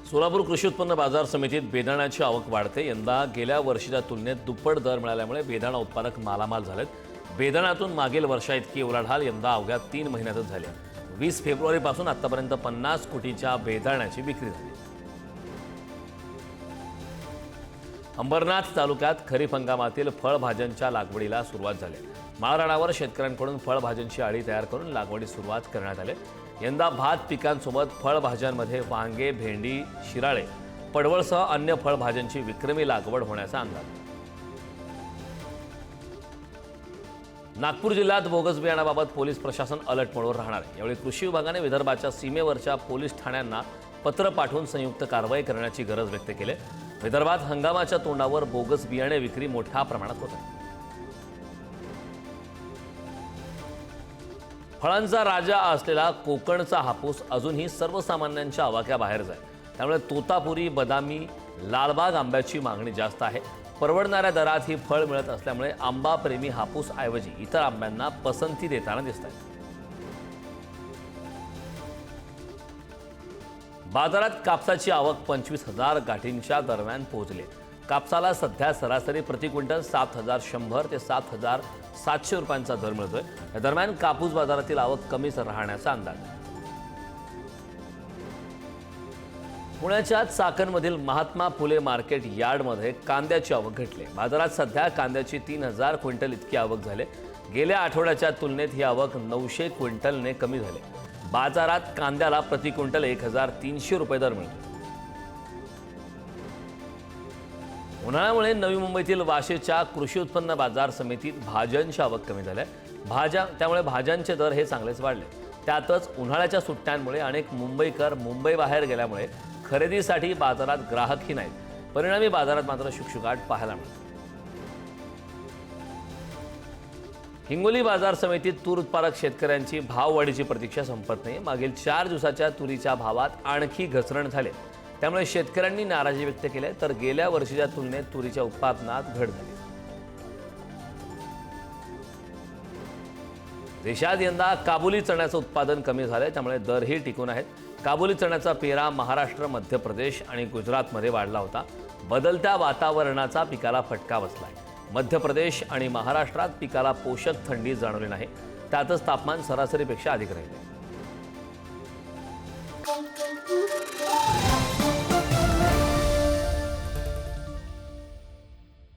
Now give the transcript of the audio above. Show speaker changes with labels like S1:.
S1: सोलापूर कृषी उत्पन्न बाजार समितीत बेदाण्याची आवक वाढते। यंदा गेल्या वर्षीच्या तुलनेत दुप्पट दर मिळाल्यामुळे बेदाणा उत्पादक मालामाल झालेत। बेदाण्यातून मागील वर्षाइतकी उलाढाल यंदा अवघ्या 3 महिन्यातच झाली। 20 फेब्रुवारीपासून आतापर्यंत 50 कोटीच्या बेदाण्याची विक्री झाली। अंबरनाथ तालुक्यात खरीप हंगामातील फळभाज्यांच्या लागवडीला सुरुवात झाली। माळरानावर शेतकऱ्यांकडून फळभाज्यांची आळी तयार करून लागवडीस सुरुवात करण्यात आली। यंदा भात पिकांसोबत फळभाज्यांमध्ये वांगे, भेंडी, शिराळे, पडवळसह अन्य फळभाज्यांची विक्रमी लागवड होण्याचा अंदाज। नागपूर जिल्ह्यात बोगस बियाणाबाबत पोलीस प्रशासन अलर्ट मोडवर राहणार आहे। यावेळी कृषी विभागाने विदर्भाच्या सीमेवरच्या पोलीस ठाण्यांना पत्र पाठवून संयुक्त कारवाई करण्याची गरज व्यक्त केली। विदर्भात हंगामाच्या तोंडावर बोगस बियाणे विक्री मोठ्या प्रमाणात होत आहे। फळांचा राजा असलेला कोकणचा हापूस अजूनही सर्वसामान्यांच्या आवाक्याबाहेरच आहे। त्यामुळे तोतापुरी, बदामी, लालबाग आंब्याची मागणी जास्त आहे। परवडणाऱ्या दरात ही फळ मिळत असल्यामुळे आंबा प्रेमी हापूस ऐवजी इतर आंब्यांना पसंती देताना दिसत आहेत। बाजारात कापसाची आवक 25,000 गाठींच्या दरम्यान पोहोचली। कापसाला सध्या सरासरी प्रति क्विंटल 7,100 ते 7,700 रुपयांचा दर मिळतोय। या दरम्यान कापूस बाजारातील आवक कमीच राहण्याचा अंदाज आहे। पुण्याच्या चाकणमधील महात्मा फुले मार्केट यार्डमध्ये कांद्याची आवक घटली। बाजारात सध्या कांद्याची 3,000 क्विंटल इतकी आवक झाली। गेल्या आठवड्याच्या तुलनेत ही आवक 900 क्विंटलने कमी झाली। बाजारात कांद्याला प्रति क्विंटल 1,300 रुपये दर मिळतो। उन्हाळ्यामुळे नवी मुंबईतील वाशीच्या कृषी उत्पन्न बाजार समितीत भाज्यांची आवक कमी झाली आहे। त्यामुळे भाज्यांचे दर हे चांगलेच वाढले। त्यातच उन्हाळ्याच्या सुट्ट्यांमुळे अनेक मुंबईकर मुंबईबाहेर गेल्यामुळे खरेदीसाठी बाजारात ग्राहकही नाहीत। परिणामी बाजारात मात्र शुकशुकाट पाहायला मिळतो। हिंगोली बाजार समितीत तूर उत्पादक शेतकऱ्यांची भाववाढीची प्रतीक्षा संपत नाही। मागील 4 दिवसाच्या तुरीच्या भावात आणखी घसरण झाली। त्यामुळे शेतकऱ्यांनी नाराजी व्यक्त केली, तर गेल्या वर्षीच्या तुलनेत तुरीच्या उत्पादनात घट झाली। देशात यंदा काबुली चण्याचं उत्पादन कमी झालंय, त्यामुळे दरही टिकून आहेत। काबुली चण्याचा पेरा महाराष्ट्र, मध्य प्रदेश आणि गुजरातमध्ये वाढला होता। बदलत्या वातावरणाचा पिकाला फटका बसलाय। मध्य प्रदेश आणि महाराष्ट्रात पिकाला पोषक थंडी जाणवली नाही, त्यातच तापमान सरासरीपेक्षा अधिक राहिले।